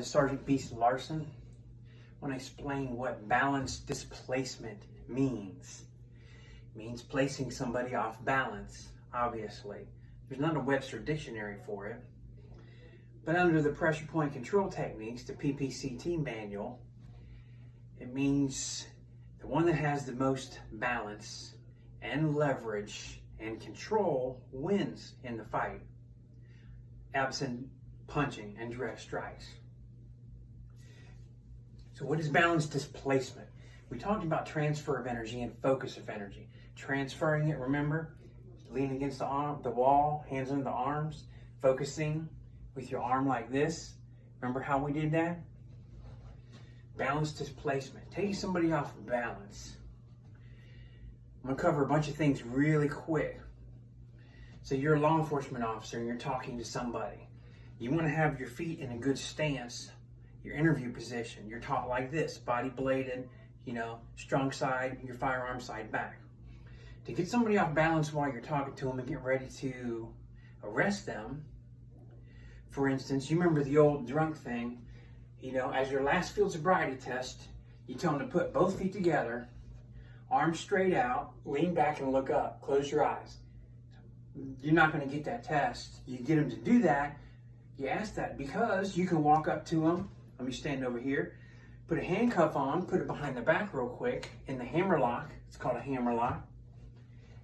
Sergeant Beast Larson. I want to explain what balance displacement means. It means placing somebody off balance, obviously. There's not a Webster dictionary for it. But under the pressure point control techniques, the PPCT manual, it means the one that has the most balance and leverage and control wins in the fight, absent punching and direct strikes. So what is balance displacement? We talked about transfer of energy and focus of energy. Transferring it, remember, lean against the wall, hands under the arms, focusing with your arm like this. Remember how we did that? Balance displacement, taking somebody off balance. I'm gonna cover a bunch of things really quick. So you're a law enforcement officer and you're talking to somebody. You wanna have your feet in a good stance, your interview position. You're taught like this, body bladed, strong side, your firearm side back. To get somebody off balance while you're talking to them and get ready to arrest them, for instance, you remember the old drunk thing, as your last field sobriety test, you tell them to put both feet together, arms straight out, lean back and look up, close your eyes. You're not going to get that test. You get them to do that, you ask that because you can walk up to them, let me stand over here, put a handcuff on, put it behind the back real quick in the hammer lock, it's called a hammer lock,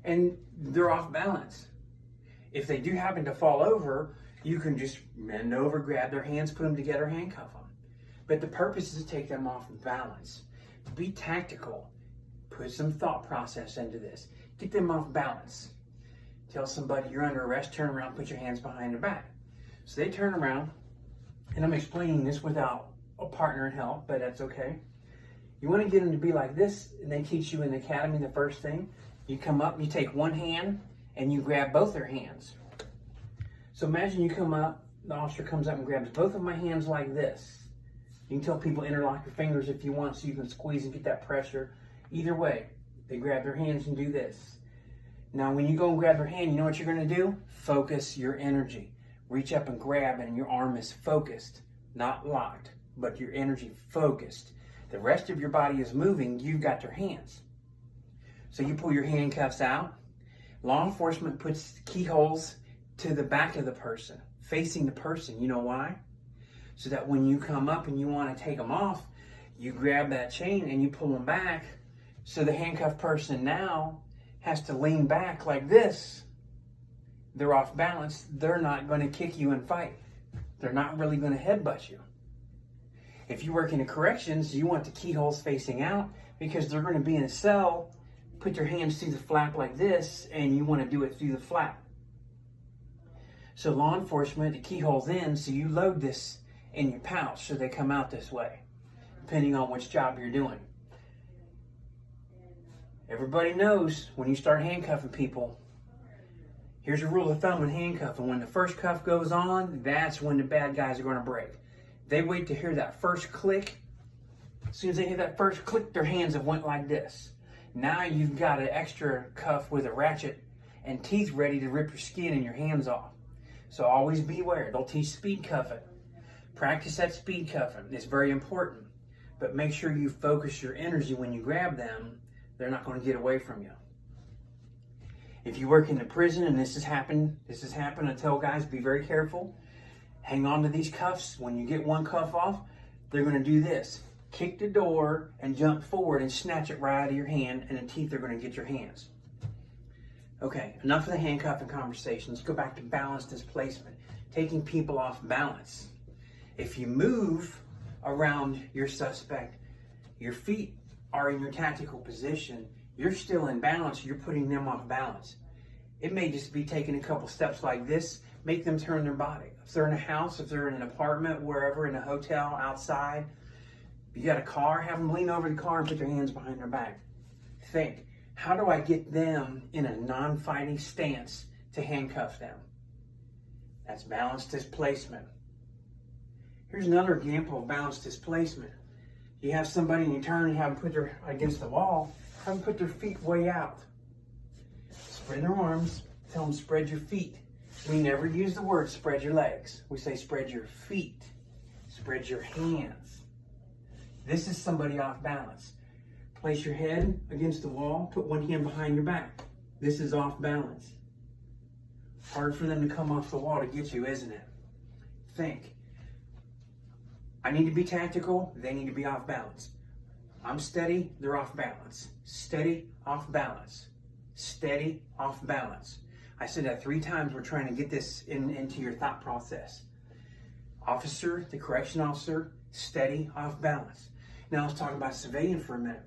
and they're off balance. If they do happen to fall over, you can just bend over, grab their hands, put them together, handcuff them. But the purpose is to take them off balance. Be tactical. Put some thought process into this. Get them off balance. Tell somebody you're under arrest, turn around, put your hands behind their back. So they turn around, and I'm explaining this without a partner in help, but that's okay. You want to get them to be like this, and they teach you in the academy the first thing. You come up, you take one hand, and you grab both their hands. So imagine you come up, the officer comes up and grabs both of my hands like this. You can tell people interlock your fingers if you want so you can squeeze and get that pressure. Either way, they grab their hands and do this. Now when you go and grab their hand, you know what you're going to do? Focus your energy. Reach up and grab and your arm is focused, not locked, but your energy focused. The rest of your body is moving, you've got their hands. So you pull your handcuffs out. Law enforcement puts keyholes to the back of the person, facing the person. You know why? So that when you come up and you want to take them off, you grab that chain and you pull them back. So the handcuffed person now has to lean back like this. They're off balance. They're not going to kick you and fight. They're not really going to headbutt you. If you work in the corrections, you want the keyholes facing out because they're going to be in a cell. Put your hands through the flap like this, and you want to do it through the flap. So law enforcement, the keyhole's in, so you load this in your pouch so they come out this way, depending on which job you're doing. Everybody knows when you start handcuffing people, here's a rule of thumb in handcuffing. When the first cuff goes on, that's when the bad guys are going to break. They wait to hear that first click. As soon as they hear that first click, their hands have went like this. Now you've got an extra cuff with a ratchet and teeth ready to rip your skin and your hands off. So always beware. They'll teach speed cuffing. Practice that speed cuffing. It's very important. But make sure you focus your energy when you grab them. They're not going to get away from you. If you work in the prison and this has happened, I tell guys, be very careful. Hang on to these cuffs. When you get one cuff off, they're going to do this. Kick the door and jump forward and snatch it right out of your hand, and the teeth are going to get your hands. Okay, enough of the handcuffing conversation. Let's go back to balance displacement. Taking people off balance. If you move around your suspect, your feet are in your tactical position, you're still in balance, you're putting them off balance. It may just be taking a couple steps like this, make them turn their body. If they're in a house, if they're in an apartment, wherever, in a hotel, outside, if you got a car, have them lean over the car and put their hands behind their back. Think, how do I get them in a non-fighting stance to handcuff them? That's balance displacement. Here's another example of balance displacement. You have somebody and you turn and have them put their against the wall, have them put their feet way out. Spread their arms, tell them spread your feet. We never use the word spread your legs. We say spread your feet. Spread your hands. This is somebody off balance. Place your head against the wall. Put one hand behind your back. This is off balance. Hard for them to come off the wall to get you, isn't it? Think. I need to be tactical. They need to be off balance. I'm steady. They're off balance. Steady, off balance. Steady, off balance. I said that 3 times. We're trying to get this into your thought process. Officer, the correction officer, steady, off balance. Now let's talk about civilian for a minute.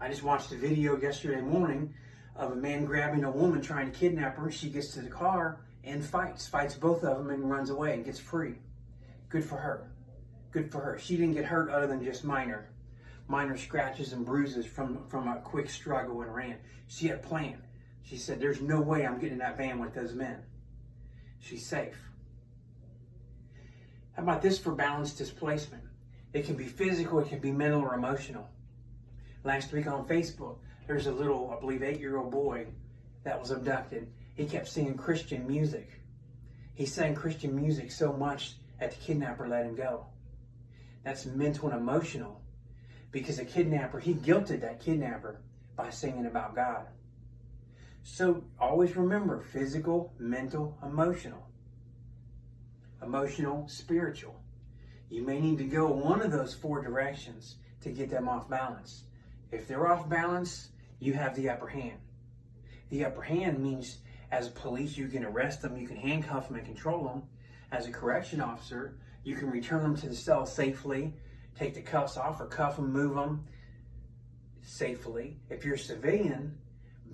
I just watched a video yesterday morning of a man grabbing a woman trying to kidnap her. She gets to the car and fights both of them and runs away and gets free. Good for her. Good for her. She didn't get hurt other than just minor scratches and bruises from a quick struggle and ran. She had a plan. She said, there's no way I'm getting in that van with those men. She's safe. How about this for balanced displacement? It can be physical, it can be mental or emotional. Last week on Facebook, there's a little, I believe, 8-year-old boy that was abducted. He kept singing Christian music. He sang Christian music so much that the kidnapper let him go. That's mental and emotional, because the kidnapper, he guilted that kidnapper by singing about God. So always remember, physical, mental, emotional. Emotional, spiritual. You may need to go one of those 4 directions to get them off balance. If they're off balance, you have the upper hand. The upper hand means as a police, you can arrest them, you can handcuff them and control them. As a correction officer, you can return them to the cell safely, take the cuffs off or cuff them, move them safely. If you're a civilian,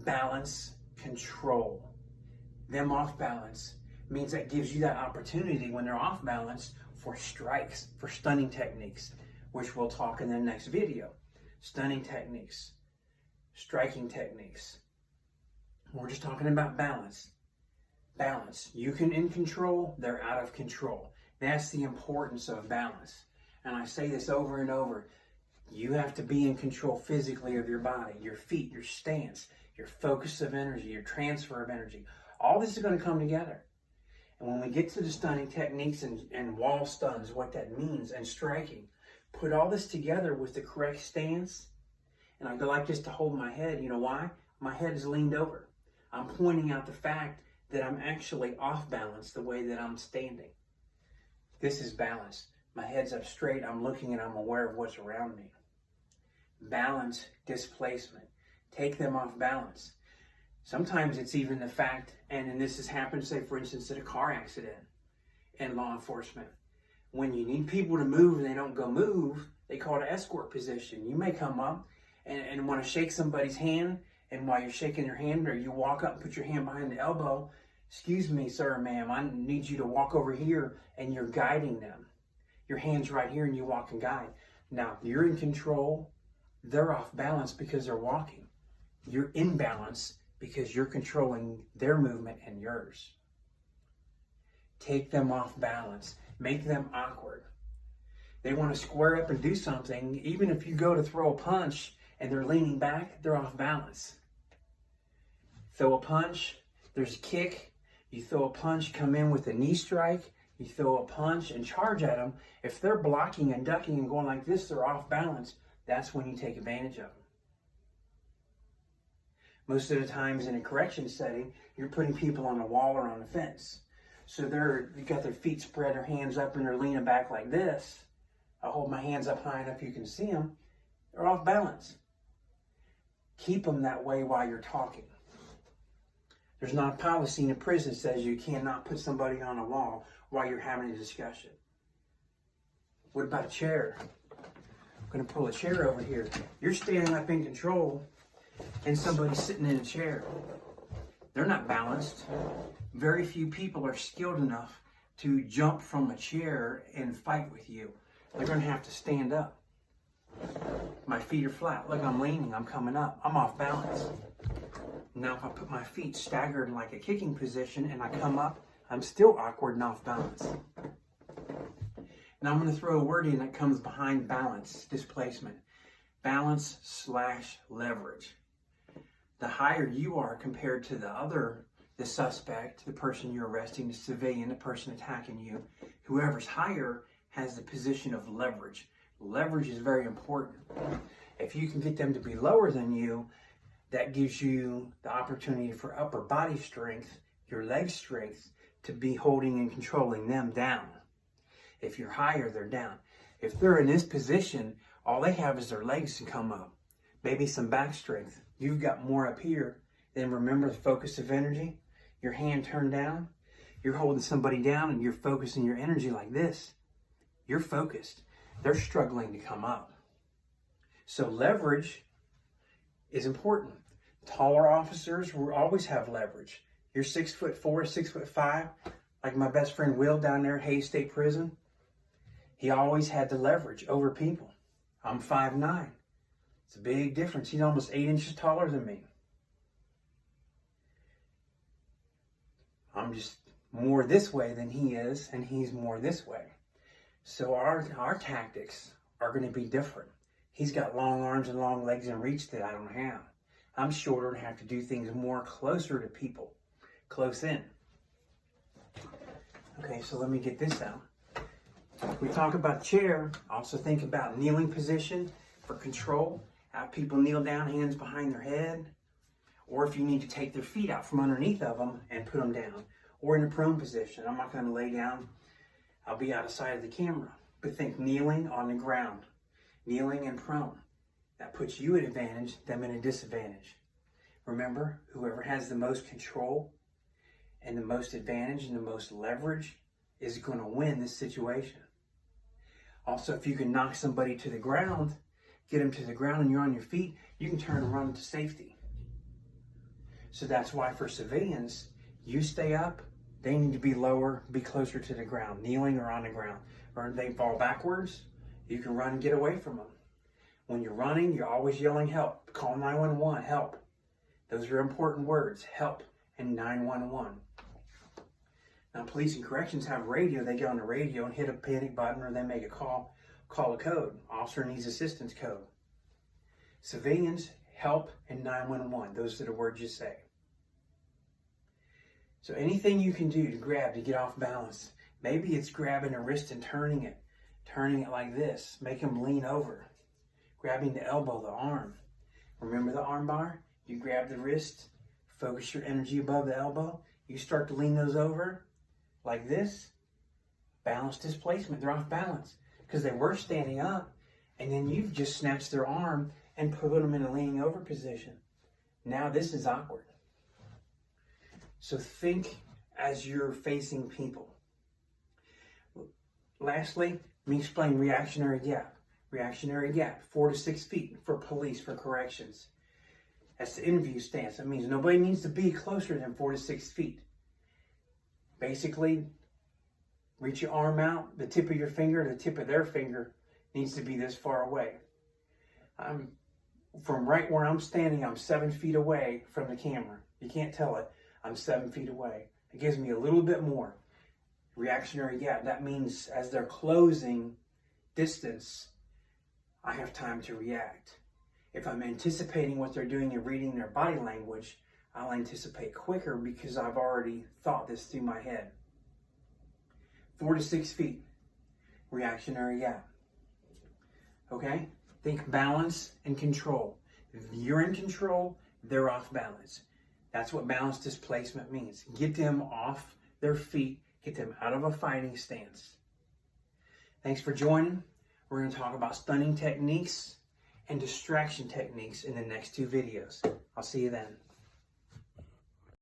balance, control. Them off balance means that gives you that opportunity when they're off balance for strikes, for stunning techniques, which we'll talk in the next video. Stunning techniques, striking techniques. We're just talking about balance. Balance. You can in control, they're out of control. That's the importance of balance. And I say this over and over. You have to be in control physically of your body, your feet, your stance, your focus of energy, your transfer of energy. All this is going to come together. And when we get to the stunning techniques and wall stuns, what that means, and striking, put all this together with the correct stance. And I go like this to hold my head. You know why? My head is leaned over. I'm pointing out the fact that I'm actually off balance the way that I'm standing. This is balance. My head's up straight. I'm looking and I'm aware of what's around me. Balance, displacement. Take them off balance. Sometimes it's even the fact, and this has happened, say, for instance, at a car accident in law enforcement. When you need people to move and they don't go move, they call it an escort position. You may come up and want to shake somebody's hand, and while you're shaking their hand, or you walk up and put your hand behind the elbow, excuse me, sir, ma'am, I need you to walk over here, and you're guiding them. Your hand's right here, and you walk and guide. Now, you're in control. They're off balance because they're walking. You're in balance because you're controlling their movement and yours. Take them off balance. Make them awkward. They want to square up and do something. Even if you go to throw a punch and they're leaning back, they're off balance. Throw a punch, there's a kick. You throw a punch, come in with a knee strike. You throw a punch and charge at them. If they're blocking and ducking and going like this, they're off balance. That's when you take advantage of them. Most of the times in a correction setting, you're putting people on a wall or on a fence. So they've got their feet spread, their hands up, and they're leaning back like this. I hold my hands up high enough you can see them. They're off balance. Keep them that way while you're talking. There's not a policy in a prison that says you cannot put somebody on a wall while you're having a discussion. What about a chair? I'm going to pull a chair over here. You're standing up in control, and somebody's sitting in a chair. They're not balanced. Very few people are skilled enough to jump from a chair and fight with you. They're going to have to stand up. My feet are flat. Look, I'm leaning. I'm coming up. I'm off balance. Now, if I put my feet staggered like a kicking position and I come up, I'm still awkward and off balance. Now, I'm going to throw a word in that comes behind balance, displacement. Balance / leverage. The higher you are compared to the suspect, the person you're arresting, the civilian, the person attacking you, whoever's higher has the position of leverage. Leverage is very important. If you can get them to be lower than you, that gives you the opportunity for upper body strength, your leg strength, to be holding and controlling them down. If you're higher, they're down. If they're in this position, all they have is their legs to come up. Maybe some back strength. You've got more up here. Then remember the focus of energy. Your hand turned down. You're holding somebody down and you're focusing your energy like this. You're focused. They're struggling to come up. So leverage is important. Taller officers will always have leverage. You're 6'4", 6'5", like my best friend Will down there at Hays State Prison. He always had the leverage over people. I'm 5'9". It's a big difference. He's almost 8 inches taller than me. I'm just more this way than he is, and he's more this way. So our tactics are going to be different. He's got long arms and long legs and reach that I don't have. I'm shorter and have to do things more closer to people, close in. Okay, so let me get this out. We talk about chair, also think about kneeling position for control. Have people kneel down, hands behind their head. Or if you need to take their feet out from underneath of them and put them down. Or in a prone position. I'm not going to lay down. I'll be out of sight of the camera. But think kneeling on the ground. Kneeling and prone. That puts you at advantage, them at a disadvantage. Remember, whoever has the most control and the most advantage and the most leverage is going to win this situation. Also, if you can knock somebody to the ground, get them to the ground and you're on your feet, you can turn and run to safety. So that's why for civilians, you stay up, they need to be lower, be closer to the ground, kneeling or on the ground. Or if they fall backwards, you can run and get away from them. When you're running, you're always yelling help. Call 911, help. Those are important words, help and 911. Now, police and corrections have radio. They get on the radio and hit a panic button or they make a call a code. Officer needs assistance code. Civilians, help and 911. Those are the words you say. So anything you can do to grab to get off balance. Maybe it's grabbing a wrist and turning it like this. Make them lean over. Grabbing the elbow, the arm. Remember the arm bar? You grab the wrist, focus your energy above the elbow. You start to lean those over like this. Balance displacement. They're off balance because they were standing up, and then you've just snatched their arm and put them in a leaning over position. Now this is awkward. So think as you're facing people. Lastly, let me explain reactionary gap. Reactionary gap, 4 to 6 feet for police, for corrections. That's the interview stance. That means nobody needs to be closer than 4 to 6 feet. Basically, reach your arm out, the tip of your finger, the tip of their finger needs to be this far away. From right where I'm standing, I'm 7 feet away from the camera. You can't tell it. I'm 7 feet away. It gives me a little bit more. Reactionary gap, that means as they're closing distance, I have time to react. If I'm anticipating what they're doing and reading their body language, I'll anticipate quicker because I've already thought this through my head. 4 to 6 feet, reactionary gap. Okay? Think balance and control. If you're in control, they're off balance. That's what balance displacement means. Get them off their feet, get them out of a fighting stance. Thanks for joining. We're going to talk about stunning techniques and distraction techniques in the next 2 videos. I'll see you then.